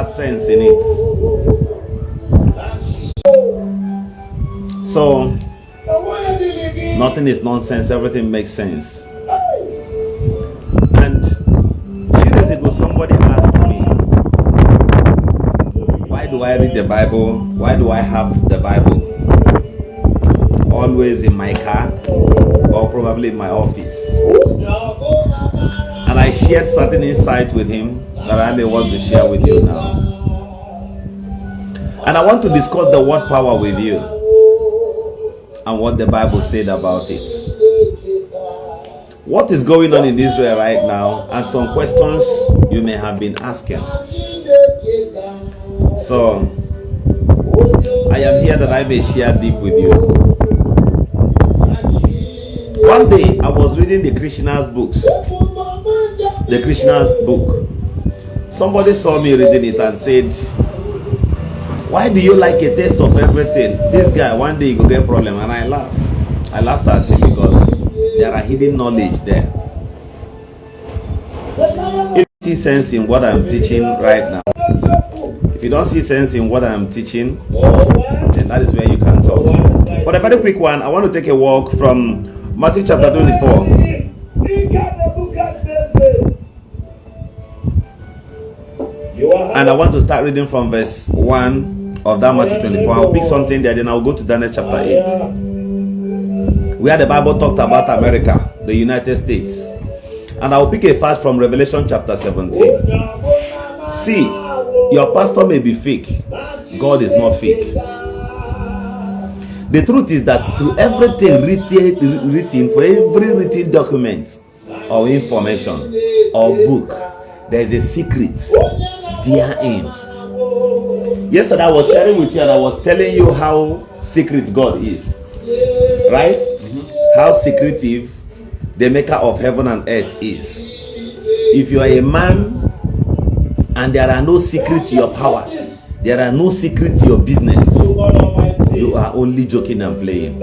has sense in it. So nothing is nonsense, everything makes sense. And a few days ago, somebody asked me, why do I read the Bible? Why do I have the Bible always in my car or probably in my office? And I shared certain insight with him that I may want to share with you now. And I want to discuss the word power with you and what the Bible said about it. What is going on in Israel right now, and some questions you may have been asking. So I am here that I may share deep with you. One day I was reading the Krishna's books. The Krishna's book. Somebody saw me reading it and said, why do you like a taste of everything? This guy, one day he will get a problem. And I laughed. I laughed at him because there are hidden knowledge there. If you see sense in what I'm teaching right now, if you don't see sense in what I'm teaching, then that is where you can talk. But a very quick one, I want to take a walk from Matthew chapter 24. And I want to start reading from verse 1 of that Matthew 24. I'll pick something there, then I'll go to Daniel chapter 8. Where the Bible talked about America, the United States. And I'll pick a fact from Revelation chapter 17. See, your pastor may be fake. God is not fake. The truth is that to everything written, for every written document or information or book, there is a secret therein. Yesterday I was sharing with you and I was telling you how secret God is. Right? How secretive the maker of heaven and earth is. If you are a man and there are no secret to your powers, there are no secret to your business, you are only joking and playing.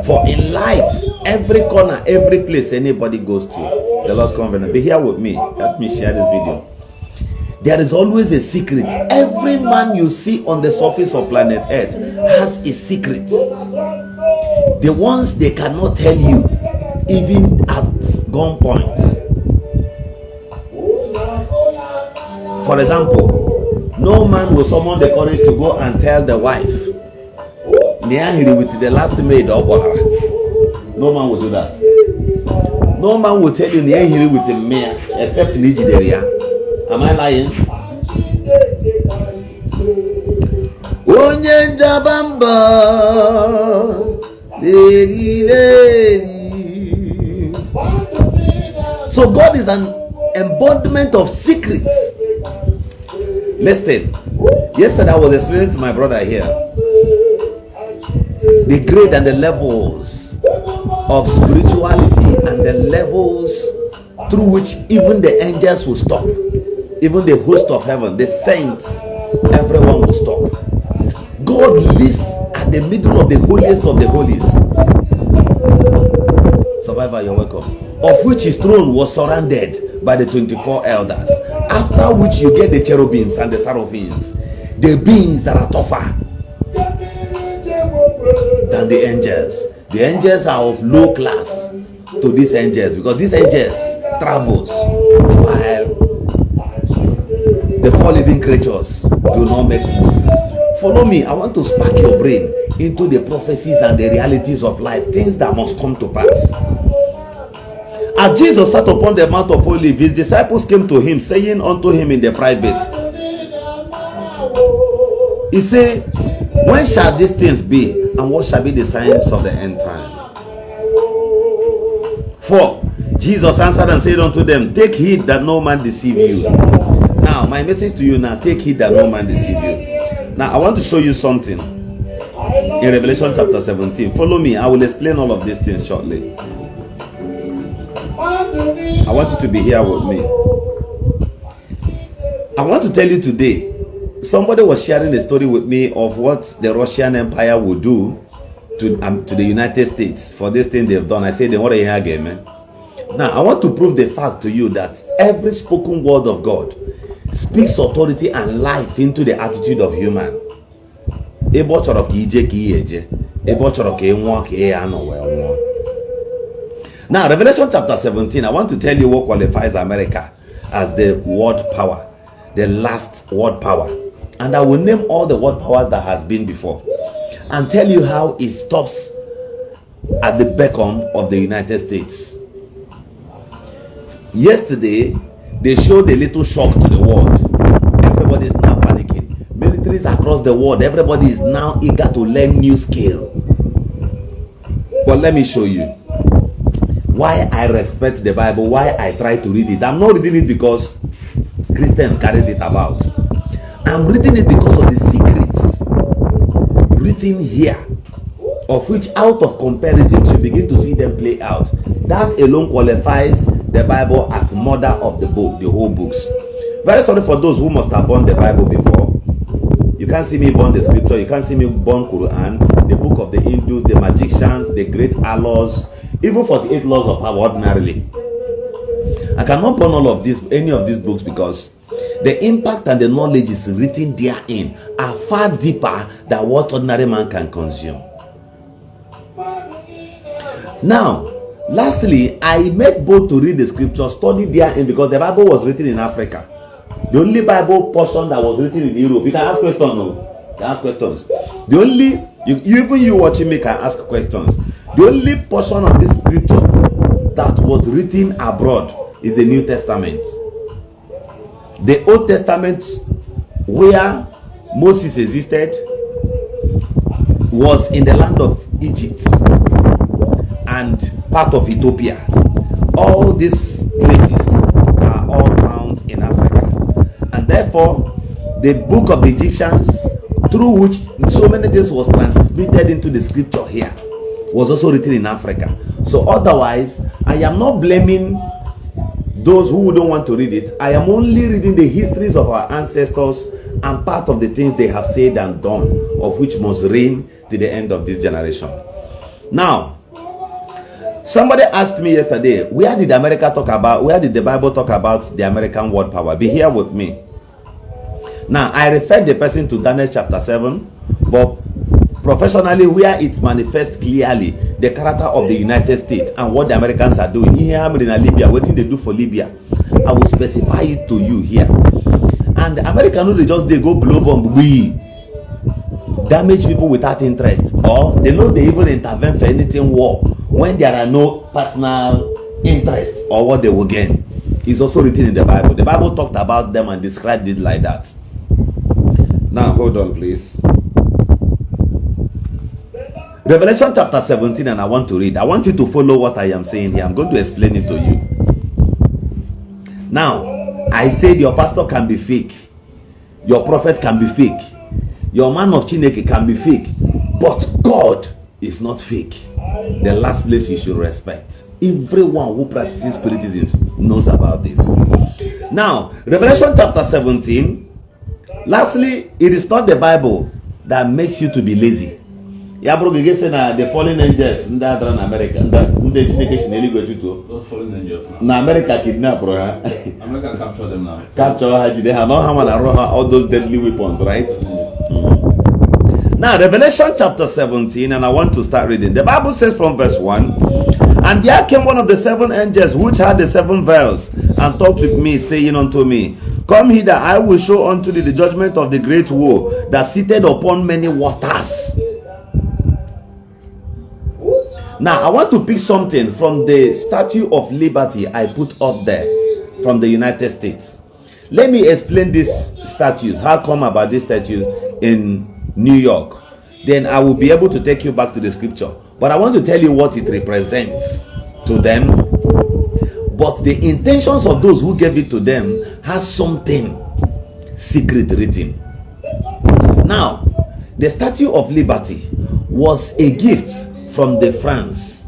For in life, every corner, every place anybody goes to, the Lord's covenant. Be here with me. Help me share this video. There is always a secret. Every man you see on the surface of planet Earth has a secret. The ones they cannot tell you, even at gunpoint. For example, no man will summon the courage to go and tell the wife, with the last maid or no man will do that. No man will tell you with the mayor except in Nigeria. Am I lying? So God is an embodiment of secrets. Listen, yesterday I was explaining to my brother here the grade and the levels of spirituality and the levels through which even the angels will stop. Even the host of heaven, the saints, everyone will stop. God lives at the middle of the holiest of the holies. Survivor, you're welcome. Of which his throne was surrounded by the 24 elders. After which you get the cherubims and the seraphims, the beings that are tougher than the angels. The angels are of low class to these angels because these angels travels while the four living creatures do not make move. Follow me. I want to spark your brain into the prophecies and the realities of life, things that must come to pass. As Jesus sat upon the Mount of Olives, his disciples came to him, saying unto him in the private, he said, when shall these things be, and what shall be the signs of the end time? 4. Jesus answered and said unto them, take heed that no man deceive you. Now, my message to you now, take heed that no man deceive you. Now, I want to show you something in Revelation chapter 17. Follow me. I will explain all of these things shortly. I want you to be here with me. I want to tell you today, somebody was sharing a story with me of what the Russian Empire would do to the United States for this thing they've done. I said, what are you again, man? Now, I want to prove the fact to you that every spoken word of God speaks authority and life into the attitude of human. Ebo choro ka ije ka eje, ebo choro ka enwo ka e ano we nwo. Now, Revelation chapter 17, I want to tell you what qualifies America as the world power, the last world power. And I will name all the world powers that has been before and tell you how it stops at the beckon of the United States. Yesterday, they showed a little shock to the world. Everybody is now panicking. Militaries across the world, everybody is now eager to learn new skill. But let me show you why I respect the Bible, why I try to read it. I'm not reading it because Christians carries it about. I'm reading it because of the secrets written here, of which out of comparison you begin to see them play out. That alone qualifies the Bible as mother of the book, the whole books. Very sorry for those who must have burned the Bible before. You can't see me burn the scripture, you can't see me burn Quran, the book of the Hindus, the magicians, the great Allah, even 48 laws of power ordinarily. I cannot burn all of this, any of these books, because the impact and the knowledge is written therein are far deeper than what ordinary man can consume. Now, lastly, I made bold to read the scripture, study therein, because the Bible was written in Africa. The only Bible portion that was written in Europe. You can ask questions, no? You can ask questions. The only, even you watching me can ask questions. The only portion of this scripture that was written abroad is the New Testament. The Old Testament, where Moses existed, was in the land of Egypt and part of Ethiopia. All these places are all found in Africa. And therefore, the book of the Egyptians, through which so many things was transmitted into the scripture here, was also written in Africa. So otherwise, I am not blaming those who don't want to read it. I am only reading the histories of our ancestors and part of the things they have said and done, of which must reign to the end of this generation. Now, somebody asked me yesterday, where did the Bible talk about the American world power? Be here with me. Now, I referred the person to Daniel chapter 7, but professionally, where it manifests clearly the character of the United States and what the Americans are doing here in Libya, what they do for Libya, I will specify it to you here. And the Americans, they just go blow bomb, damage people without interest, or they know they even intervene for anything war when there are no personal interest or what they will gain. It's also written in the Bible. The Bible talked about them and described it like that. Now, hold on, please. Revelation chapter 17, and I want to read. I want you to follow what I am saying here. I'm going to explain it to you. Now, I said your pastor can be fake. Your prophet can be fake. Your man of Chineke can be fake. But God is not fake. The last place you should respect. Everyone who practices spiritism knows about this. Now, Revelation chapter 17. Lastly, it is not the Bible that makes you to be lazy. The fallen angels in America, those fallen angels now. America kidnap, America capture them now. Capture they have all those deadly weapons, right? Now, Revelation chapter 17, and I want to start reading. The Bible says from verse 1, and there came one of the seven angels which had the seven vials, and talked with me, saying unto me, Come hither, I will show unto thee the judgment of the great woe that sitteth upon many waters. Now, I want to pick something from the Statue of Liberty I put up there from the United States. Let me explain this statue, how come about this statue in New York. Then I will be able to take you back to the scripture. But I want to tell you what it represents to them. But the intentions of those who gave it to them has something secret written. Now, the Statue of Liberty was a gift from France.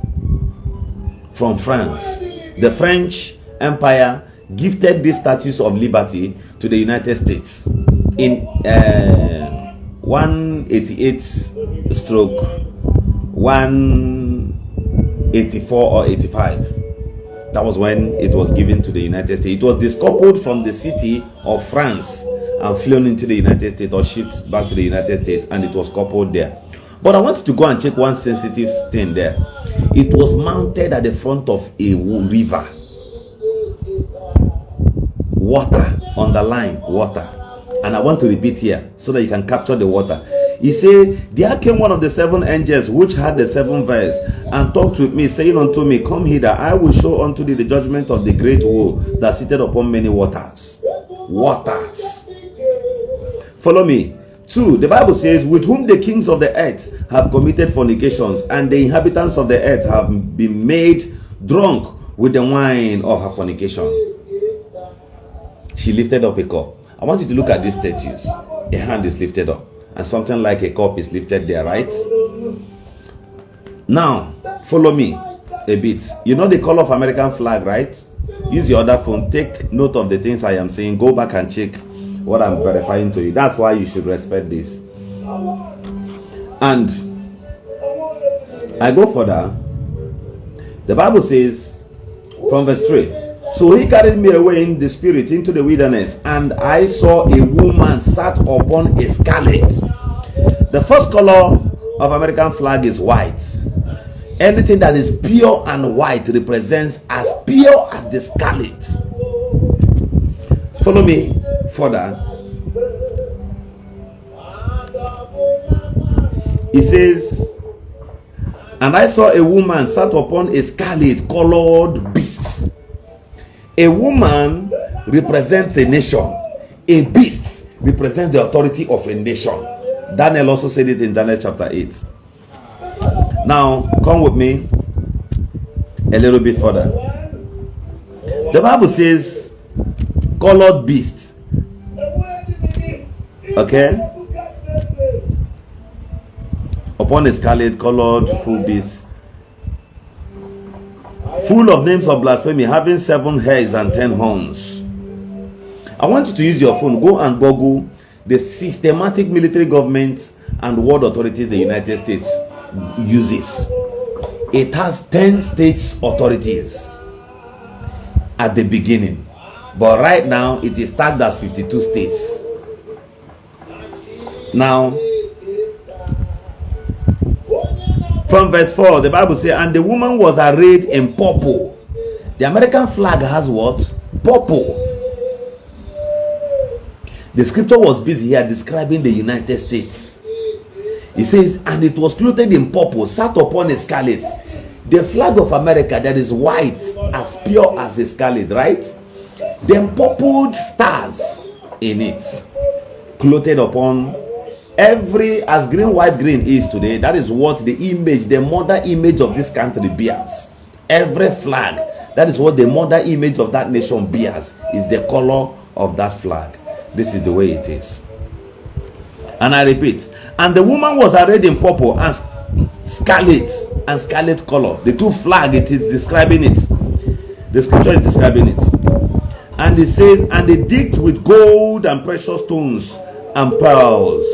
The French Empire gifted these statues of liberty to the United States in 188/184 or 85. That was when it was given to the United States. It was decoupled from the city of France and flown into the United States, or shipped back to the United States, and it was coupled there. But I wanted to go and check one sensitive thing there. It was mounted at the front of a river. Water, underline water. And I want to repeat here so that you can capture the water. He said, there came one of the 7 angels which had the 7 vials, and talked with me, saying unto me, come hither, I will show unto thee the judgment of the great woe that sitteth upon many waters. Waters. Follow me. 2. The Bible says, with whom the kings of the earth have committed fornications, and the inhabitants of the earth have been made drunk with the wine of her fornication. She lifted up a cup. I want you to look at these statues. A hand is lifted up, and something like a cup is lifted there, right? Now, follow me a bit. You know the color of American flag, right? Use your other phone. Take note of the things I am saying. Go back and check what I'm verifying to you. That's why you should respect this. And I go further. The Bible says from verse 3, so he carried me away in the spirit into the wilderness, and I saw a woman sat upon a scarlet. The first color of American flag is white. Anything that is pure and white represents as pure as the scarlet. Follow me further. It says, and I saw a woman sat upon a scarlet colored beast. A woman represents a nation. A beast represents the authority of a nation. Daniel also said it in Daniel chapter 8. Now, come with me a little bit further. The Bible says, colored beast. Okay? Upon a scarlet colored full beast, full of names of blasphemy, having 7 heads and 10 horns. I want you to use your phone. Go and Google the systematic military government and world authorities the United States uses. It has 10 states authorities at the beginning, but right now it is tagged as 52 states. Now, from verse 4, the Bible says, and the woman was arrayed in purple. The American flag has what? Purple. The scripture was busy here describing the United States. It says, and it was clothed in purple, sat upon a scarlet. The flag of America that is white, as pure as a scarlet, right? Then purpled stars in it, clothed upon every, as green, white, green is today. That is what the image, the mother image of this country bears. Every flag, that is what the mother image of that nation bears, is the color of that flag. This is the way it is. And I repeat, and the woman was arrayed in purple and scarlet color. The two flags, it is describing it. The scripture is describing it. And it says, and they dipped with gold and precious stones and pearls.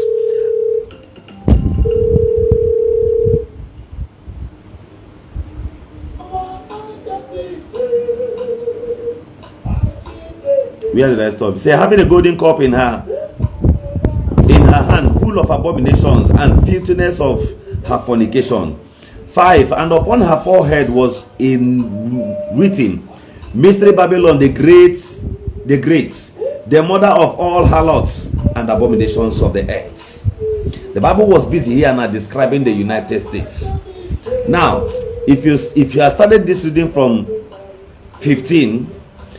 Where did I stop? Say, having a golden cup in her hand, full of abominations and filthiness of her fornication. 5, and upon her forehead was written, Mystery Babylon the great, the mother of all harlots and abominations of the earth. The Bible was busy here now describing the United States. Now, if you have started this reading from 15,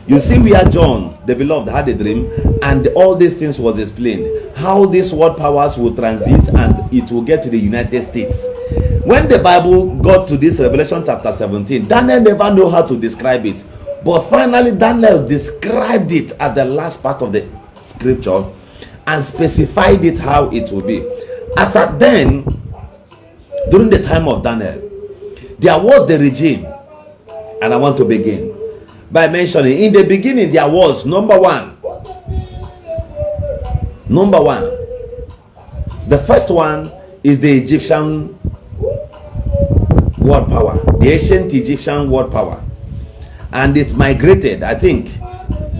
you see where John, the beloved, had a dream, and all these things was explained. How these world powers will transit and it will get to the United States. When the Bible got to this Revelation chapter 17, Daniel never knew how to describe it. But finally, Daniel described it as the last part of the scripture and specified it how it will be. As at then, during the time of Daniel, there was the regime. And I want to begin by mentioning, in the beginning there was number one, the first one is the Egyptian world power, the ancient Egyptian world power. and it migrated, I think,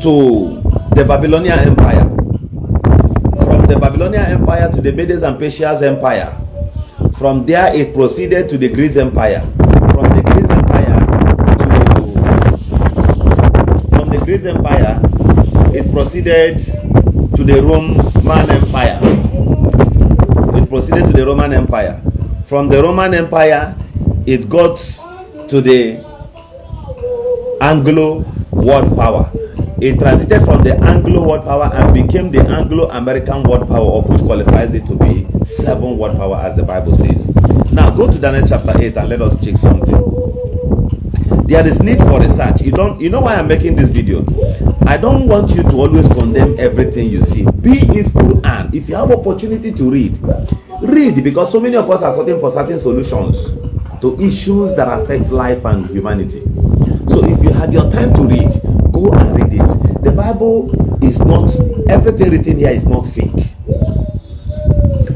to the Babylonian Empire. From the Babylonian Empire to the Medes and Persia's Empire. From there, it proceeded to the Greece Empire. From the Greece Empire, it proceeded to the Roman Empire. From the Roman Empire, it got to the Anglo world power. It transited from the Anglo world power and became the Anglo-American world power, of which qualifies it to be 7 world power, as the Bible says. Now go to Daniel chapter 8 and let us check something. There is need for research. You know why I'm making this video? I don't want you to always condemn everything you see, be it Quran. If you have opportunity to read, because so many of us are searching for certain solutions to issues that affect life and humanity. So if you have your time to read, go and read it. The Bible is not, everything written here is not fake.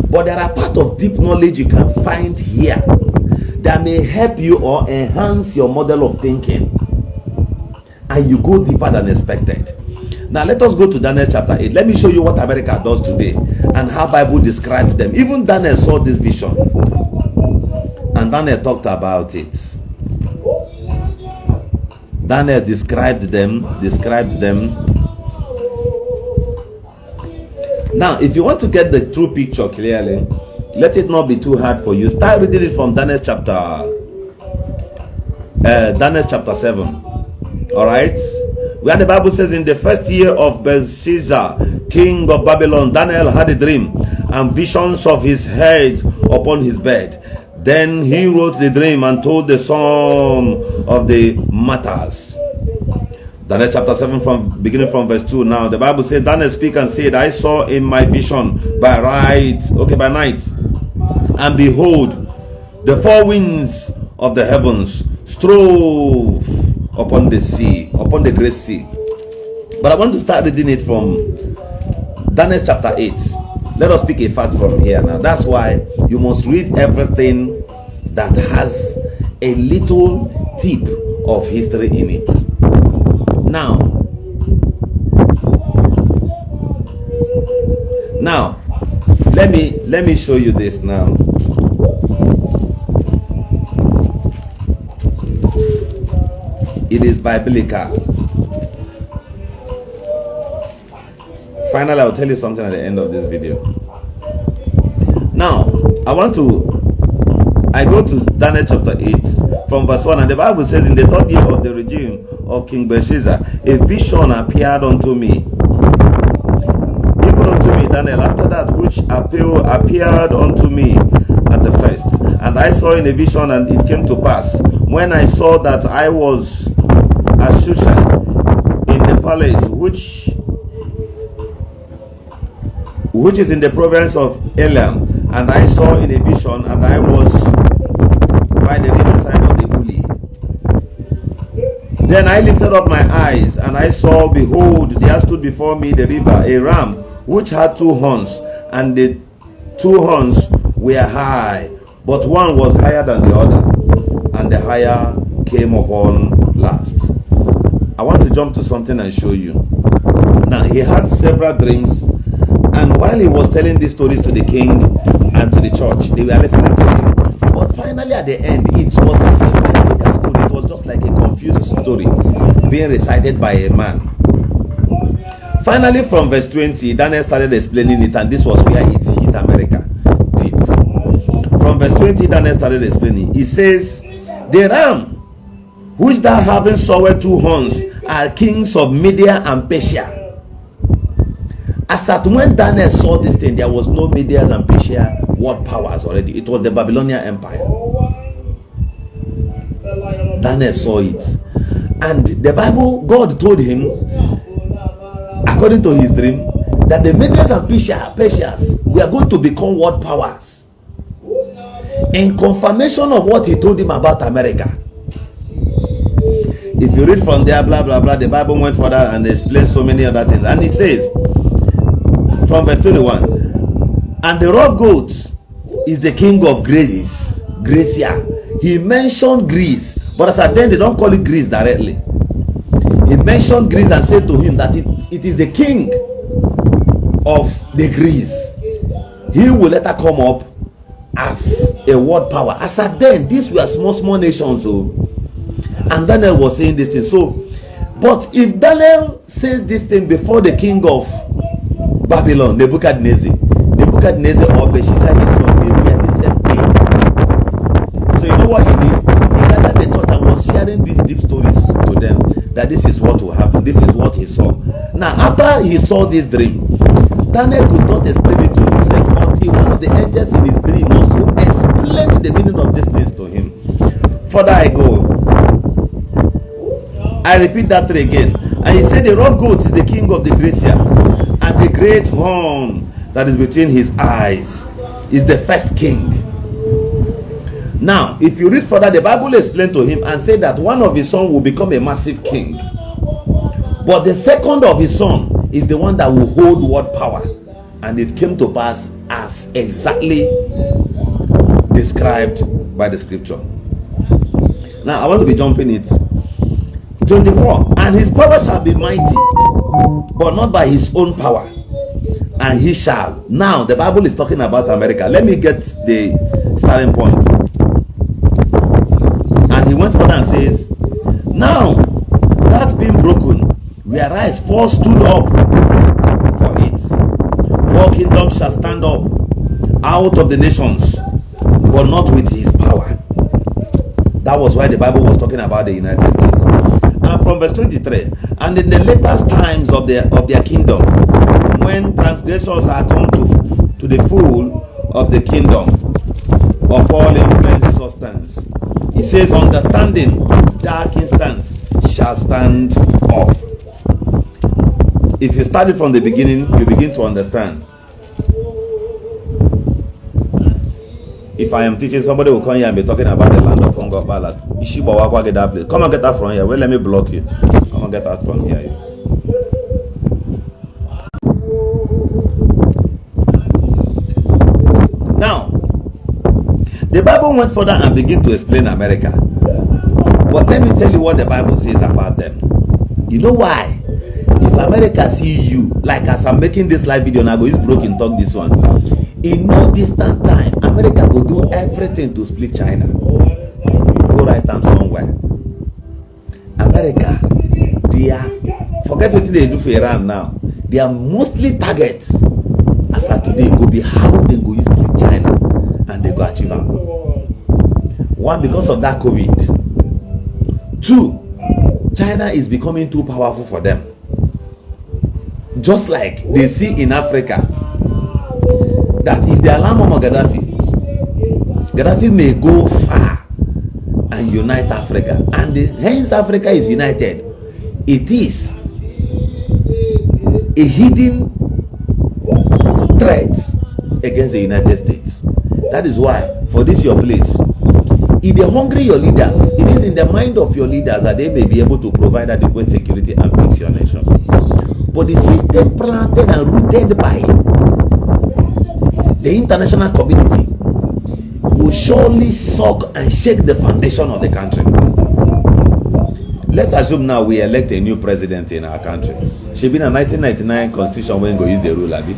But there are part of deep knowledge you can find here that may help you or enhance your model of thinking, and you go deeper than expected. Now let us go to Daniel chapter 8. Let me show you what America does today and how Bible describes them. Even Daniel saw this vision, and Daniel talked about it. Daniel described them. Now, if you want to get the true picture clearly, let it not be too hard for you. Start reading it from Daniel chapter 7. All right, where the Bible says, in the first year of Belshazzar, king of Babylon, Daniel had a dream and visions of his head upon his bed. Then he wrote the dream and told the sum of the matters. Daniel chapter 7, beginning from verse 2. Now the Bible said, Daniel spake and said, I saw in my vision by night, and behold, the 4 winds of the heavens strove upon the sea, upon the great sea. But I want to start reading it from Daniel chapter 8. Let us pick a fact from here. Now that's why you must read everything that has a little tip of history in it. Now let me show you this now. It is biblical. Finally, I'll tell you something at the end of this video. Now, I go to Daniel chapter 8 from verse 1, and the Bible says, in the 3rd year of the regime of King Belshazzar, a vision appeared unto me. Even unto me, Daniel, after that which appeared unto me at the first. And I saw in a vision, and it came to pass, when I saw that I was at Shushan in the palace, which is in the province of Elam, and I saw in a vision, and I was by the riverside of the Uli. Then I lifted up my eyes, and I saw, behold, there stood before me the river, a ram which had 2 horns, and the 2 horns were high, but one was higher than the other, and the higher came upon last. I want to jump to something and show you. Now, he had several dreams, and while he was telling these stories to the king and to the church, they were listening to him. But finally, at the end, it was not a biblical story. It was just like a confused story being recited by a man. Finally, from verse 20, Daniel started explaining it, and this was where it hit America deep. From verse 20, Daniel started explaining. He says, the ram which thou having sawed 2 horns are kings of Media and Persia. As at when Daniel saw this thing, there was no Media and Persia world powers already. It was the Babylonian Empire. Daniel saw it. And the Bible, God told him, according to his dream, that the Medians and Persians were going to become world powers. In confirmation of what he told him about America. If you read from there, blah, blah, blah, the Bible went further and explained so many other things. And it says, from verse 21, and the rough goat is the king of Grecia. He mentioned Greece, but as at then they don't call it Greece directly. He mentioned Greece and said to him that it is the king of the Greece. He will later come up as a world power. As at then, these were small nations. So, and Daniel was saying this thing. So, but if Daniel says this thing before the king of Babylon, Nebuchadnezzar or Belshazzar, his son, they were the same thing. So you know what he did? He gathered the church and was sharing these deep stories to them, that this is what will happen, this is what he saw. Now, after he saw this dream, Daniel could not explain it to himself until one of the angels in his dream also explained the meaning of these things to him. Further I go, I repeat that again. And he said, the rough goat is the king of the Gracia, and the great horn that is between his eyes is the first king. Now, if you read further, the Bible explained to him and said that one of his sons will become a massive king. But the second of his son is the one that will hold world power. And it came to pass as exactly described by the scripture. Now, I want to be jumping it. 24. And his power shall be mighty, but not by his own power. And he shall. Now, the Bible is talking about America. Let me get the starting point. And he went further and says, now, that's been broken, whereas four stood up for it. 4 kingdoms shall stand up out of the nations, but not with his power. That was why the Bible was talking about the United States. And from verse 23, and in the latest times of their kingdom, when transgressors are come to the full of the kingdom of all influence substance, he says, understanding dark instance shall stand up. If you study from the beginning, you begin to understand. If I am teaching, somebody will come here and be talking about the land of Wahala. Come and get that from here. Well, let me block you. Come and get that from here. Now, the Bible went further and began to explain America. But let me tell you what the Bible says about them. You know why? If America see you, like as I'm making this live video now, go use broken talk this one. In no distant time, America will do everything to split China. Go write them somewhere. America, they are, forget what they do for Iran now. They are mostly targets. As of today, go be how they go use split China and they go achieve them. 1, because of that COVID. 2, China is becoming too powerful for them. Just like they see in Africa, that if they allow Gaddafi may go far and unite Africa, and hence Africa is united. It is a hidden threat against the United States. That is why, for this your place, if you're hungry your leaders, it is in the mind of your leaders that they may be able to provide adequate security and fix your nation. But the system planted and rooted by the international community will surely suck and shake the foundation of the country. Let's assume now we elect a new president in our country. She been a 1999 constitution when go use the rule, Abi,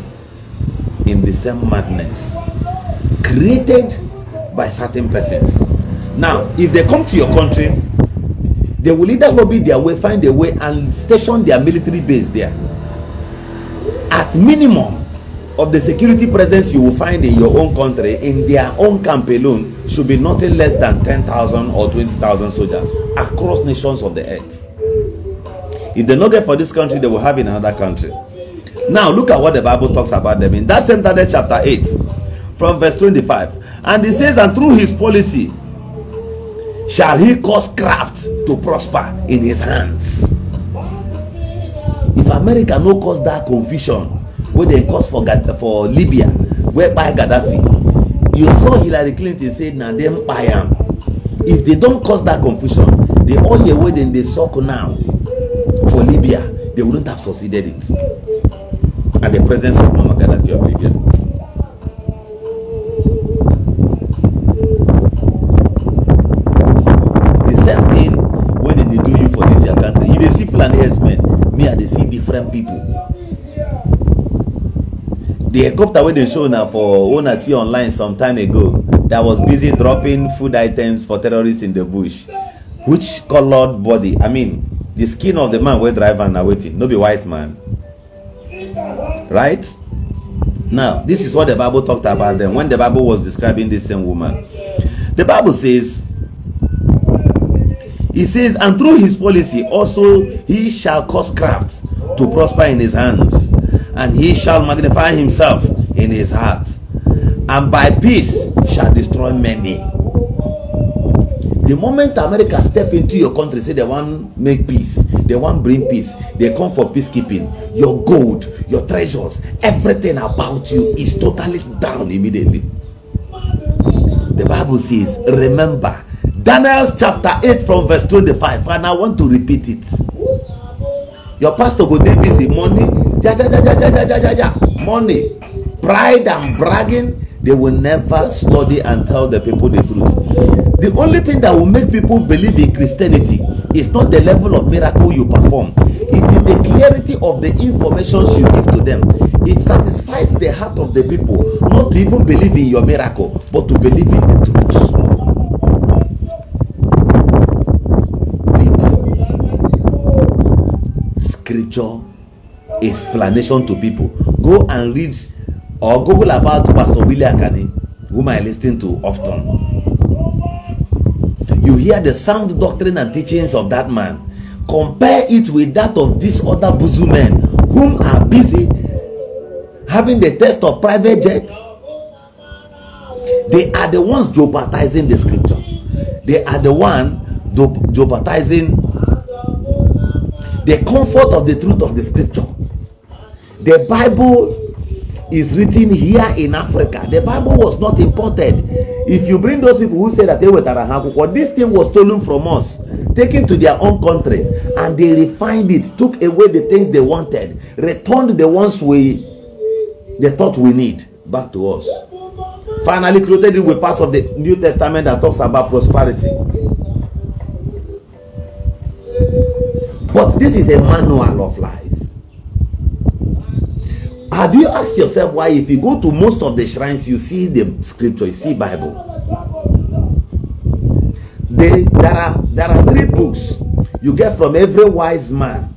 in the same madness created by certain persons. Now, if they come to your country, they will either lobby their way, find a way, and station their military base there. At minimum of the security presence you will find in your own country, in their own camp alone, should be nothing less than 10,000 or 20,000 soldiers across nations of the earth. If they not get for this country, they will have in another country. Now look at what the Bible talks about them in that same Daniel chapter 8 from verse 25. And it says, and through his policy shall he cause craft to prosper in his hands. If America no cause that confusion where they cause for Libya, whereby Gaddafi, you saw Hillary Clinton say now them buy am. If they don't cause that confusion, the oil where they suck now for Libya, they wouldn't have succeeded it. And the presence of Muammar Gaddafi of Libya. The same thing when they do you for this your country. You see Fulani people. The helicopter where they show now for one I see online some time ago that was busy dropping food items for terrorists in the bush. Which colored body? I mean, the skin of the man where driver now waiting, no be white man. Right? Now, this is what the Bible talked about them when the Bible was describing this same woman. The Bible says, it says, and through his policy also he shall cause craft to prosper in his hands, and he shall magnify himself in his heart, and by peace shall destroy many. The moment America step into your country, say they want make peace, they want bring peace, they come for peacekeeping, your gold, your treasures, everything about you is totally down immediately. The Bible says, remember, Daniel chapter 8 from verse 25, and I want to repeat it. Your pastor go dey busy, money, money, pride and bragging. They will never study and tell the people the truth. The only thing that will make people believe in Christianity is not the level of miracle you perform. It is the clarity of the information you give to them. It satisfies the heart of the people not to even believe in your miracle, but to believe in the truth. Scripture explanation to people. Go and read or Google about Pastor William Akani, whom I listen to often. You hear the sound doctrine and teachings of that man. Compare it with that of these other bosom men whom are busy having the test of private jets. They are the ones jeopardizing the scripture. They are the ones jeopardizing the comfort of the truth of the scripture. The Bible is written here in Africa. The Bible was not imported. If you bring those people who say that they were Tarahaku, this thing was stolen from us, taken to their own countries, and they refined it, took away the things they wanted, returned the ones they thought we need back to us. Finally created it with parts of the New Testament that talks about prosperity. But this is a manual of life. Have you asked yourself why if you go to most of the shrines you see the scripture, you see Bible? There are 3 books you get from every wise man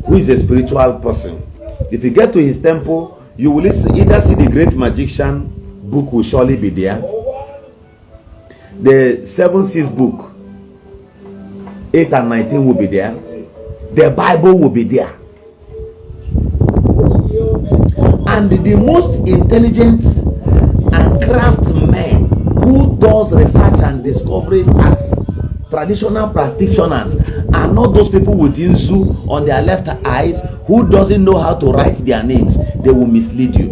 who is a spiritual person. If you get to his temple, you will either see the great magician book will surely be there. The 7 Seals book 8 and 19 will be there. The Bible will be there. And the most intelligent and craftsmen who does research and discoveries as traditional practitioners are not those people with insu on their left eyes who doesn't know how to write their names. They will mislead you.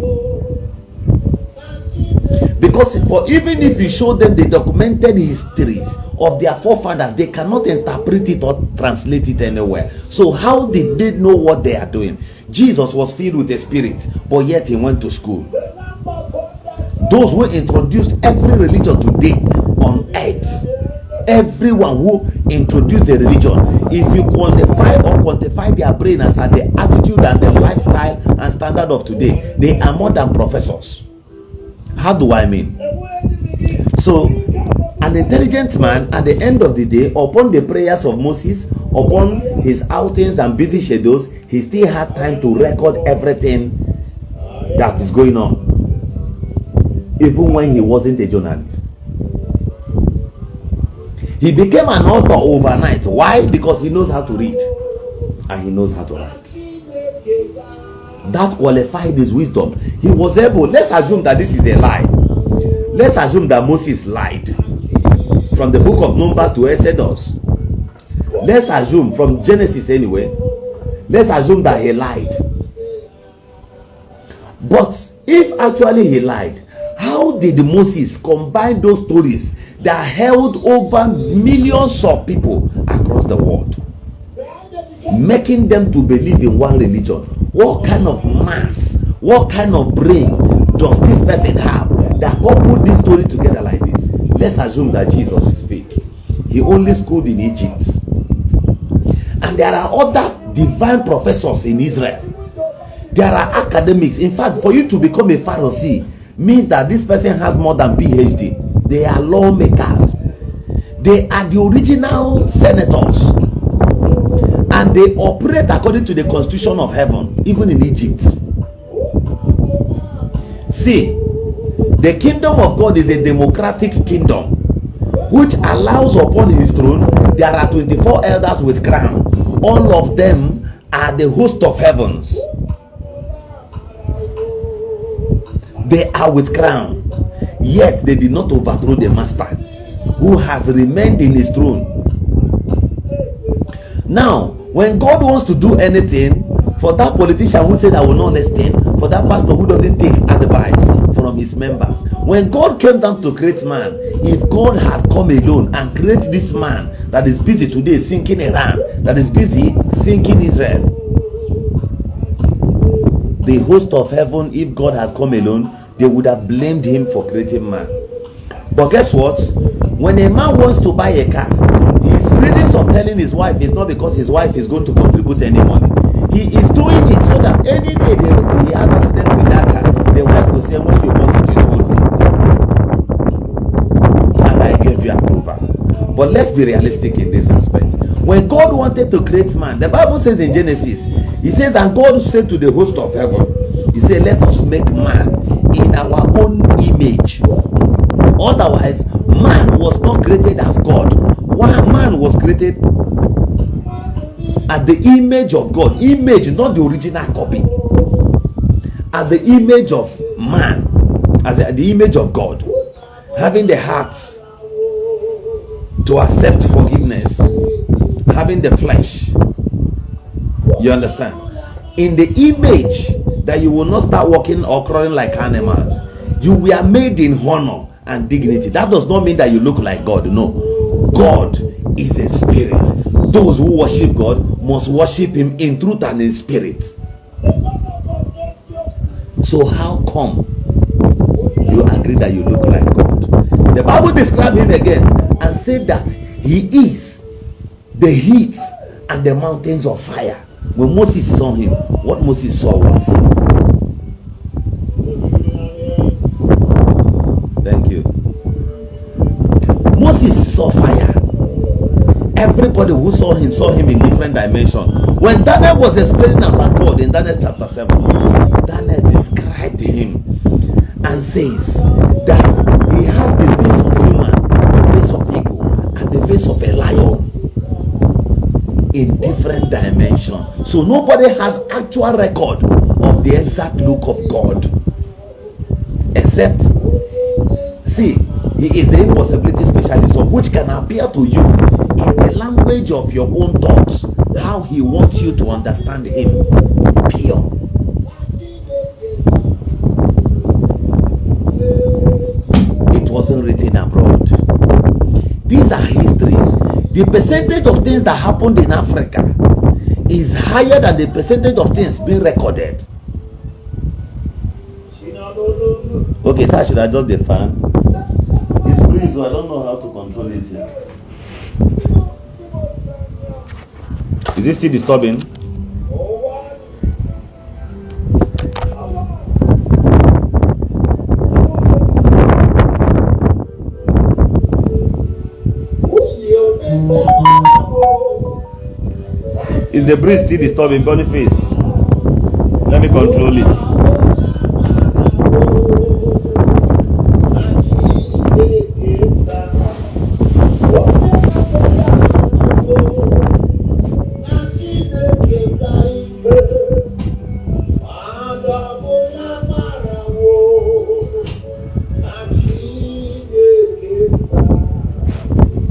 Because even if you show them the documented histories of their forefathers, they cannot interpret it or translate it anywhere. So how did they know what they are doing? Jesus was filled with the Spirit, but yet he went to school. Those who introduced every religion today on earth, everyone who introduced the religion, if you quantify their brain as the attitude and the lifestyle and standard of today, they are more than professors. How do I mean? So an intelligent man at the end of the day, upon the prayers of Moses, upon his outings and busy schedules, he still had time to record everything that is going on, even when he wasn't a journalist. He became an author overnight. Why? Because he knows how to read and he knows how to write. That qualified his wisdom. He was able, let's assume that this is a lie. Let's assume that Moses lied from the book of Numbers to Exodus. Let's assume from Genesis anyway. Let's assume that he lied. But if actually he lied, how did Moses combine those stories that held over millions of people across the world, making them to believe in one religion? What kind of mass, what kind of brain does this person have that can put this story together like this? Let's assume that Jesus is fake. He only schooled in Egypt. And there are other divine professors in Israel. There are academics. In fact, for you to become a Pharisee means that this person has more than PhD. They are lawmakers. They are the original senators. And they operate according to the constitution of heaven, even in Egypt. See, the kingdom of God is a democratic kingdom which allows upon his throne there are 24 elders with crown. All of them are the host of heavens. They are with crown, yet they did not overthrow the master who has remained in his throne. Now, when God wants to do anything, for that politician who said I will not listen, for that pastor who doesn't take advice from his members, when God came down to create man, if God had come alone and create this man that is busy today sinking Iran, that is busy sinking Israel, the host of heaven, if God had come alone, they would have blamed him for creating man. But guess what? When a man wants to buy a car, his reasons of telling his wife is not because his wife is going to contribute any money. He is doing it so that any day he has accident with that car, the wife will say, when you bought it, you told me, and I gave you approval. But let's be realistic in this aspect. When God wanted to create man, the Bible says in Genesis, he says, and God said to the host of heaven, he said, let us make man in our own image. Otherwise, man was not created as God. Man was created at the image of God. Image, not the original copy. At the image of man, as the image of God, having the heart to accept forgiveness, having the flesh. You understand? In the image that you will not start walking or crawling like animals. You were made in honor and dignity. That does not mean that you look like God. No. God is a spirit. Those who worship God must worship him in truth and in spirit. So how come you agree that you look like God? The Bible described him again and said that he is the heat and the mountains of fire. When Moses saw him, what Moses saw was, thank you, Moses saw fire. Everybody who saw him in different dimensions. When Daniel was explaining about God in Daniel chapter 7, Daniel described him and says that he has the face of human, the face of eagle, and the face of a lion in different dimensions. So nobody has actual record of the exact look of God, except, see, he is the impossibility specialist, of which can appear to you in the language of your own thoughts, how he wants you to understand him. Pure. It wasn't written abroad. These are histories. The percentage of things that happened in Africa is higher than the percentage of things being recorded. Okay, so I should adjust the fan. It's breeze, so I don't know how to control it here. Is it still disturbing? Is the breeze still disturbing? Boniface, let me control it.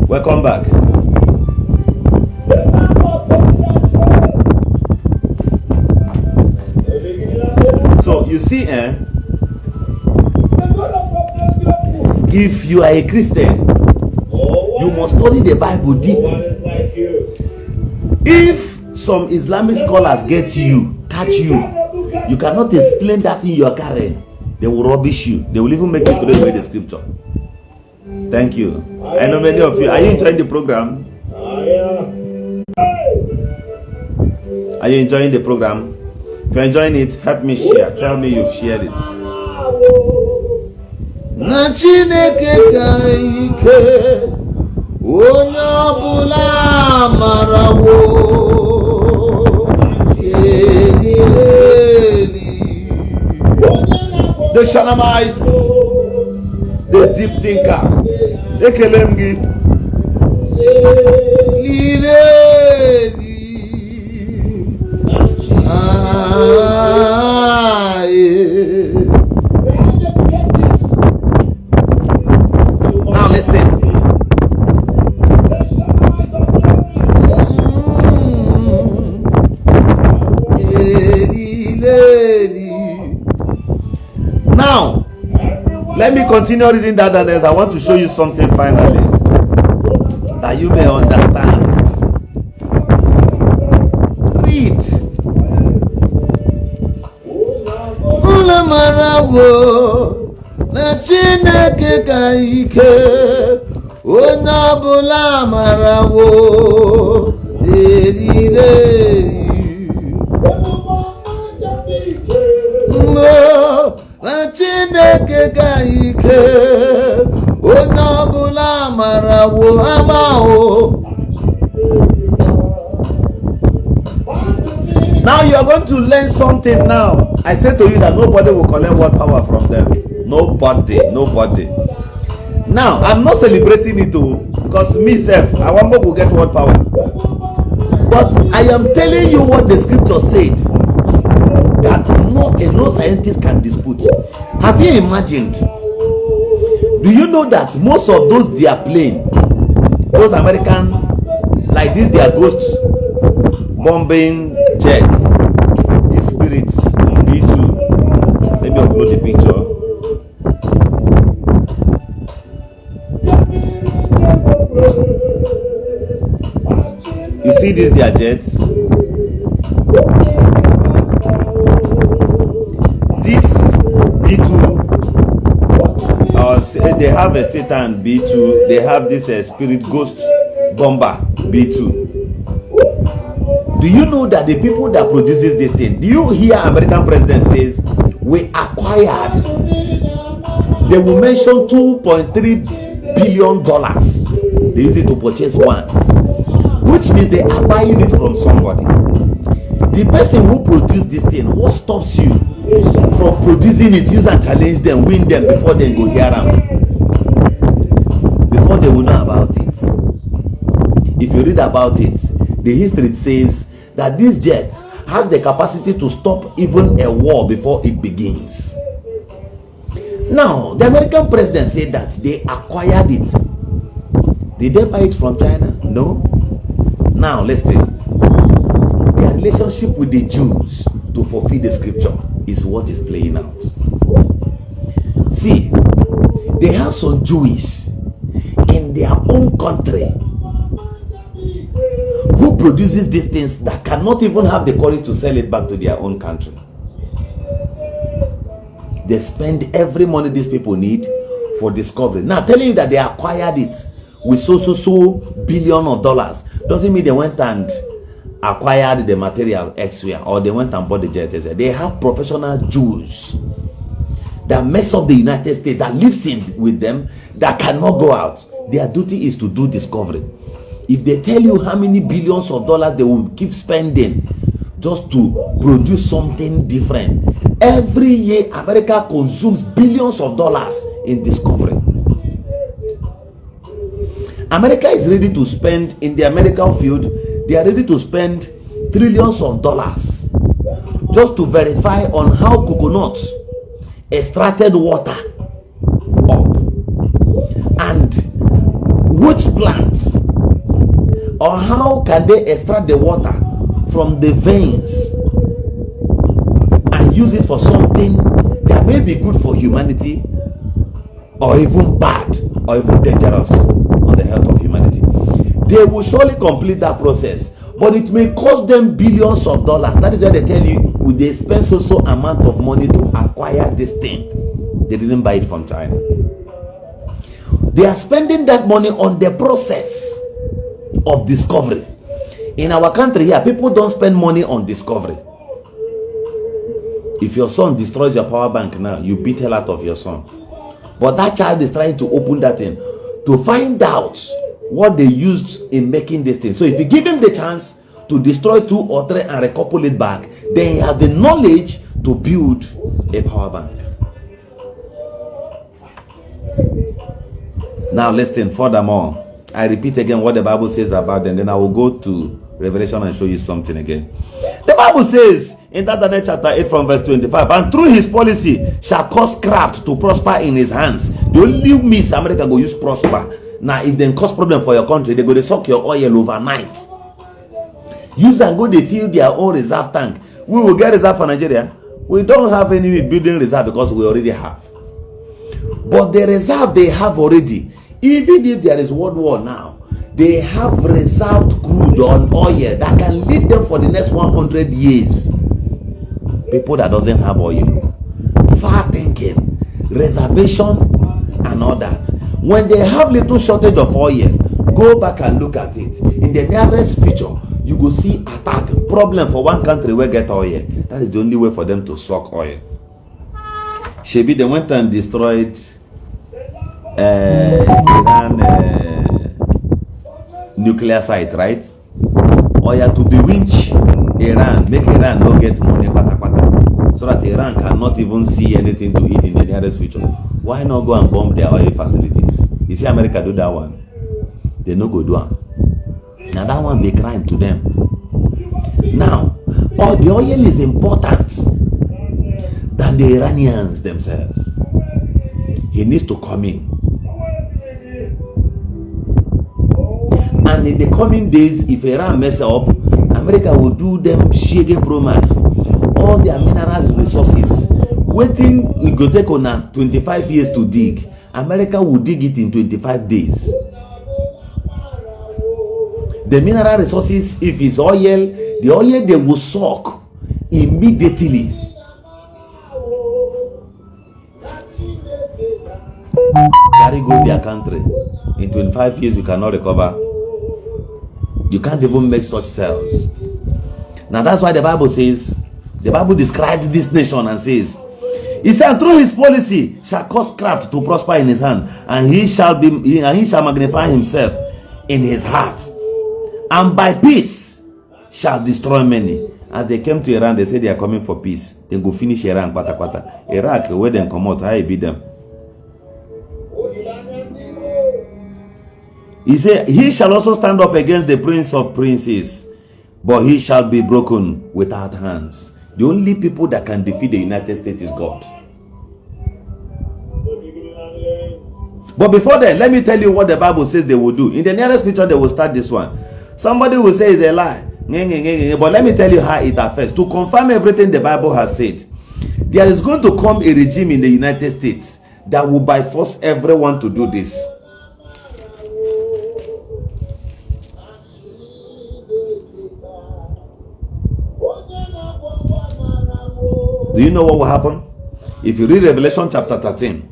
Welcome back. So you see, if you are a Christian, you must study the Bible deeply. If some Islamic scholars catch you, you cannot explain that in your carrying. They will rubbish you. They will even make you throw away the scripture. Thank you. I know many of you. Are you enjoying the program? Are you enjoying the program? If you're enjoying it, help me share. Tell me you've shared it. Na Chineke ka ike onye ọbụla marawo the Shanamites, the deep thinker, ekelem gị Now listen. Now, let me continue reading that, and I want to show you something finally that you may understand. Read. Ulamarawo na Chineke ka ike onye ọbụla marawo na Chineke ka ike onye ọbụla marawo amao. Now you are going to learn something now. I said to you that nobody will collect word power from them. Nobody. Now, I'm not celebrating it too, because myself, I want to get word power. But I am telling you what the scripture said, that no scientist can dispute. Have you imagined? Do you know that most of those they are playing, those American, like this, they are ghosts, bombing jets, these spirits, B2. Let me upload the picture. You see these, they are jets. This B2, they have a Satan B2. They have this spirit ghost bomber B2. Do you know that the people that produces this thing? Do you hear American president says we acquired? They will mention $2.3 billion. They use it to purchase one, which means they are buying it from somebody. The person who produced this thing, what stops you from producing it, use and challenge them, win them before they go hear them, before they will know about it? If you read about it, the history says that this jet has the capacity to stop even a war before it begins. Now, the American president said that they acquired it. Did they buy it from China? No. Now, listen. Their relationship with the Jews to fulfill the scripture is what is playing out. See, they have some Jewish in their own country who produces these things that cannot even have the courage to sell it back to their own country. They spend every money these people need for discovery. Now, telling you that they acquired it with so billion of dollars doesn't mean they went and acquired the material elsewhere, or they went and bought the jet. They have professional Jews that mess up the United States, that lives in with them, that cannot go out. Their duty is to do discovery. If they tell you how many billions of dollars they will keep spending just to produce something different, every year America consumes billions of dollars in discovery. America is ready to spend in the medical field. They are ready to spend trillions of dollars just to verify on how coconuts extracted water up, and which plants, or how can they extract the water from the veins and use it for something that may be good for humanity, or even bad, or even dangerous on the health of humanity. They will surely complete that process, but it may cost them billions of dollars. That is why they tell you, would they spend so amount of money to acquire this thing? They didn't buy it from China. They are spending that money on the process of discovery. In our country here, people don't spend money on discovery. If your son destroys your power bank now, you beat hell out of your son. But that child is trying to open that thing to find out what they used in making this thing. So if you give him the chance to destroy 2 or 3 and recouple it back, then he has the knowledge to build a power bank. Now listen, furthermore, I repeat again what the Bible says about them, then I will go to Revelation and show you something again. The Bible says in Daniel chapter 8 from verse 25, and through his policy shall cause craft to prosper in his hands. The only means America go use prosper. Now if they cause problem for your country, they go to suck your oil overnight. Use and go they fill their own reserve tank. We will get reserve for Nigeria. We don't have any building reserve because we already have. But the reserve they have already, even if there is world war now, they have reserved crude on oil that can lead them for the next 100 years. People that doesn't have oil, far thinking, reservation and all that. When they have little shortage of oil, go back and look at it. In the nearest future, you will see attack, problem for one country where get oil. That is the only way for them to suck oil. Shebi, they went and destroyed Iran nuclear site, right? Oil to bewitch Iran, make Iran not get money so that Iran cannot even see anything to eat in the nearest future. Why not go and bomb their oil facilities? You see America do that one, they no go do one. Now that one be crime to them. Now, the oil is important than the Iranians themselves. He needs to come in. And in the coming days, if Iran mess up, America will do them shaking promise. All their minerals resources, waiting, it go take on 25 years to dig. America will dig it in 25 days. The mineral resources, if it's oil, the oil they will suck immediately. Carry go their country. In 25 years, you cannot recover. You can't even make such cells. Now that's why the Bible says, the Bible describes this nation and says, he said, through his policy shall cause craft to prosper in his hand, and he shall magnify himself in his heart, and by peace shall destroy many. As they came to Iran, they said they are coming for peace. They go finish Iran, pata pata. Iraq, where they come out, how he beat them. He said, he shall also stand up against the prince of princes, but he shall be broken without hands. The only people that can defeat the United States is God. But before then, let me tell you what the Bible says they will do. In the nearest future, they will start this one. Somebody will say it's a lie. But let me tell you how it affects. To confirm everything the Bible has said, there is going to come a regime in the United States that will by force everyone to do this. Do you know what will happen? If you read Revelation chapter 13,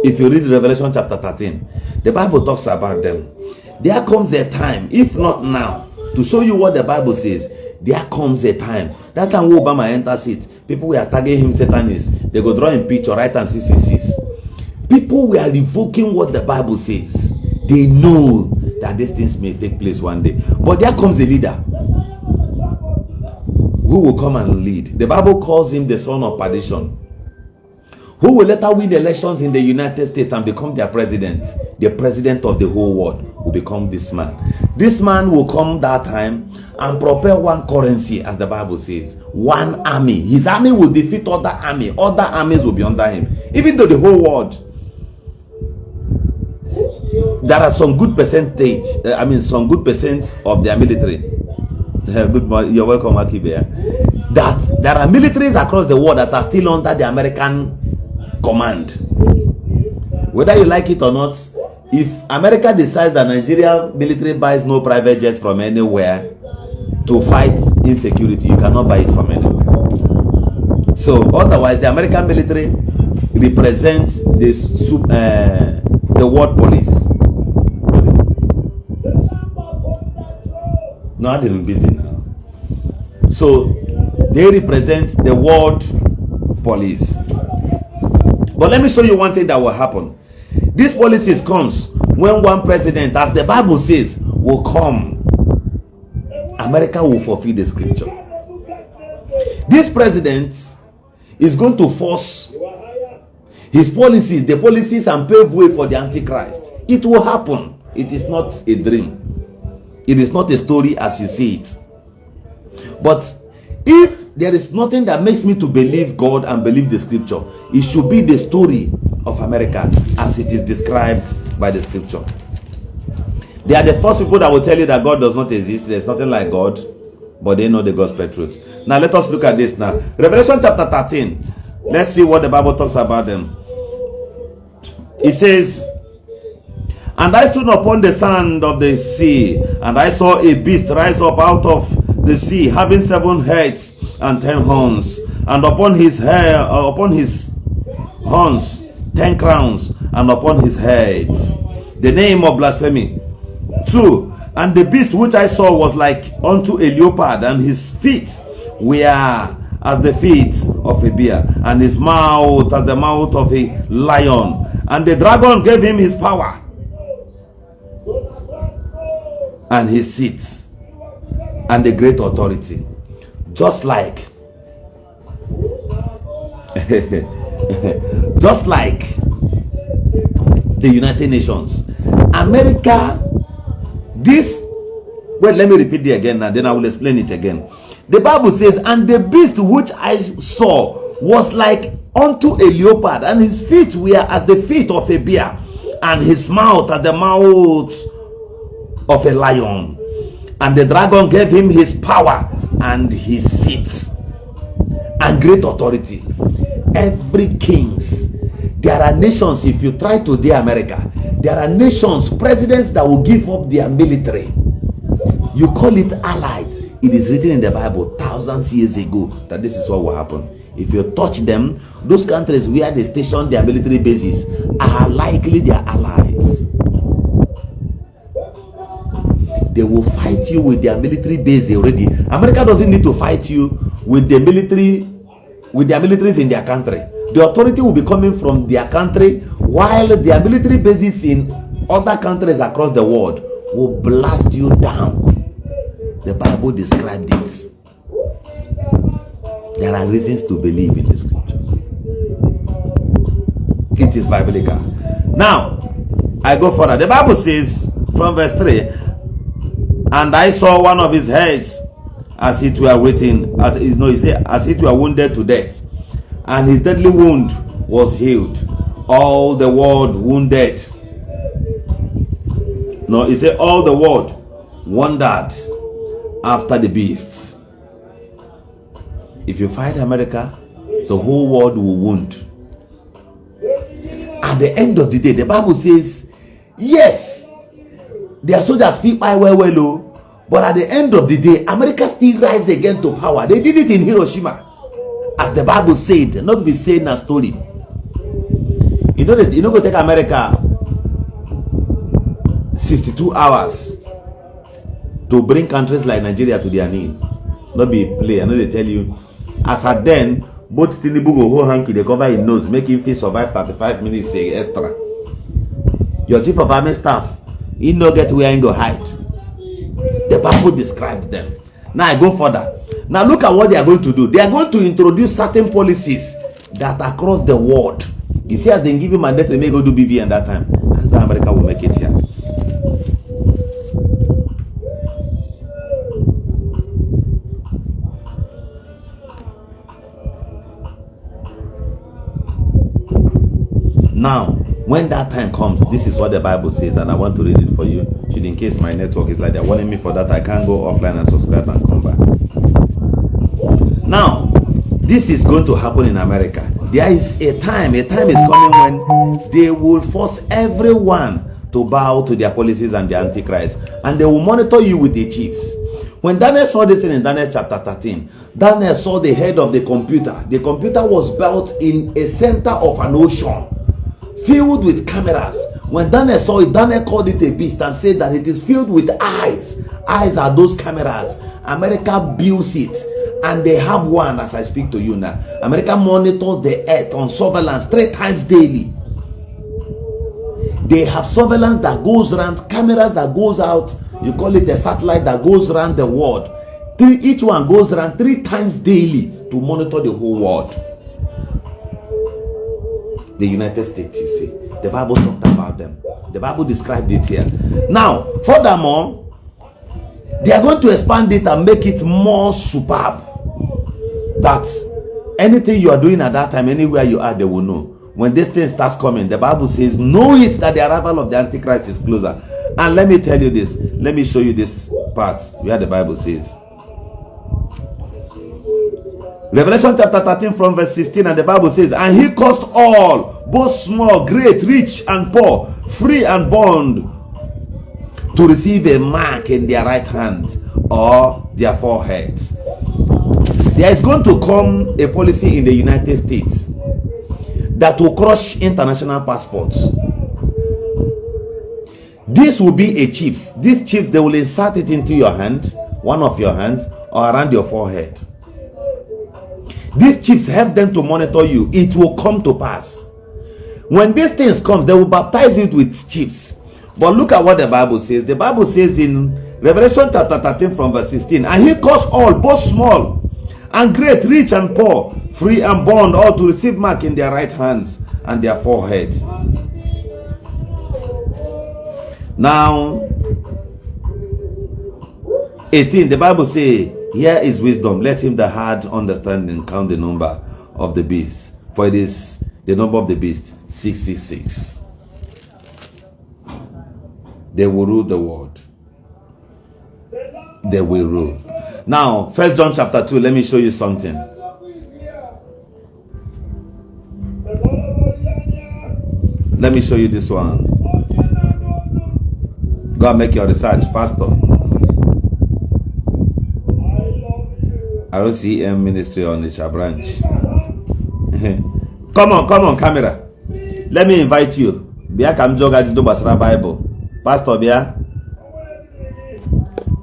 if you read Revelation chapter 13, the Bible talks about them. There comes a time, if not now, to show you what the Bible says. There comes a time. That time when Obama enters it, people were tagging him Satanists. They go draw in picture, right, and CCCs. People were revoking what the Bible says. They know that these things may take place one day. But there comes a leader who will come and lead. The Bible calls him the son of perdition, who will later win elections in the United States and become their president. The president of the whole world will become this man. This man will come that time and prepare one currency, as the Bible says, one army. His army will defeat other army. Other armies will be under him. Even though the whole world, there are some good percentage, some good percent of their military. Good morning, you're welcome, Akibe. That there are militaries across the world that are still under the American command. Whether you like it or not, if America decides that Nigeria military buys no private jet from anywhere to fight insecurity, you cannot buy it from anywhere. So otherwise, the American military represents this the world police. No, I didn't busy now. So they represent the world police. But let me show you one thing that will happen. These policies comes when one president, as the Bible says, will come. America will fulfill the scripture. This president is going to force his policies, the policies, and pave way for the Antichrist. It will happen. It is not a dream. It is not a story as you see it. But if there is nothing that makes me to believe God and believe the scripture, it should be the story of America as it is described by the scripture. They are the first people that will tell you that God does not exist. There's nothing like God, but they know the gospel truth. Now let us look at this now. Revelation chapter 13. Let's see what the Bible talks about them. It says, and I stood upon the sand of the sea, and I saw a beast rise up out of the sea, having 7 heads and 10 horns, and upon his horns 10 crowns, and upon his heads the name of blasphemy. 2. And the beast which I saw was like unto a leopard, and his feet were as the feet of a bear, and his mouth as the mouth of a lion. And the dragon gave him his power and his seat and the great authority. Just like just like the United Nations, America, this, well, let me repeat it again now, then I will explain it again. The Bible says, and the beast which I saw was like unto a leopard, and his feet were as the feet of a bear, and his mouth as the mouth of a lion. And the dragon gave him his power and his seat and great authority. Every kings, there are nations, if you try today America, there are nations, presidents that will give up their military. You call it allied. It is written in the Bible thousands of years ago that this is what will happen. If you touch them, those countries where they station their military bases are likely their allies. They will fight you with their military base already. America doesn't need to fight you with the military, with their militaries in their country. The authority will be coming from their country, while their military bases in other countries across the world will blast you down. The Bible described it. There are reasons to believe in the scripture. It is biblical. Now, I go further. The Bible says from verse 3, and I saw one of his heads as it were written, as it were wounded to death, and his deadly wound was healed. All the world wounded. No, he said all the world wondered after the beasts. If you fight America, the whole world will wound. At the end of the day, the Bible says, yes, their soldiers feel well, but at the end of the day, America still rise again to power. They did it in Hiroshima, as the Bible said, not be saying a story. You know go take America 62 hours to bring countries like Nigeria to their knees. Not be play. I know they tell you. As at then, both Tinubu go hold hanky, they cover his nose, make him feel survive 35 minutes extra. Your chief of army staff, he no get where he go hide. The Bible describes them. Now I go further. Now look at what they are going to do. They are going to introduce certain policies that across the world. You see, as they give him mandate, they may go do BVN that time. That's how America will make it here. Now, when that time comes, this is what the Bible says, and I want to read it for you. Should in case my network is like they're warning me for that, I can't go offline and subscribe and come back. Now, this is going to happen in America. There is a time is coming when they will force everyone to bow to their policies and the Antichrist, and they will monitor you with the chiefs. When Daniel saw this thing in Daniel chapter 13, Daniel saw the head of the computer. The computer was built in a center of an ocean, filled with cameras. When Daniel saw it, Daniel called it a beast and said that it is filled with eyes Eyes are those cameras. America builds it, and they have one as I speak to you now. America monitors the earth on surveillance 3 times daily. They have surveillance that goes around, cameras that goes out. You call it a satellite that goes around the world. Each one goes around 3 times daily to monitor the whole world. The United States, you see. The Bible talked about them. The Bible described it here. Now, furthermore, they are going to expand it and make it more superb. That anything you are doing at that time, anywhere you are, they will know. When this thing starts coming, the Bible says, know it that the arrival of the Antichrist is closer. And let me tell you this. Let me show you this part where the Bible says. Revelation chapter 13 from verse 16, and the Bible says, and he caused all, both small, great, rich, and poor, free and bond, to receive a mark in their right hand or their foreheads. There is going to come a policy in the United States that will crush international passports. This will be a chips. These chips, they will insert it into your hand, one of your hands, or around your forehead. These chips helps them to monitor you. It will come to pass. When these things come, they will baptize it with chips. But look at what the Bible says. The Bible says in Revelation chapter 13 from verse 16, and he caused all, both small and great, rich and poor, free and bond, all to receive mark in their right hands and their foreheads. Now, 18, the Bible says, here is wisdom. Let him that had understanding count the number of the beast, for it is the number of the beast, 666. They will rule the world. They will rule. Now, 1 John chapter 2, let me show you something. Let me show you this one. Go and make your research, Pastor. ROCM Ministry on Isha branch. Come on, camera. Let me invite you. Bia kam joga jido basra Bible. Pastor Bia.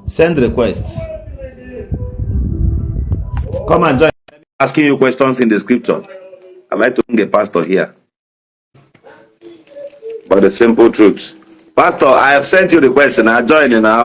Send requests. Come and join. Asking you questions in the scripture. I'd like to bring a pastor here. But the simple truth. Pastor, I have sent you the question. I join you now.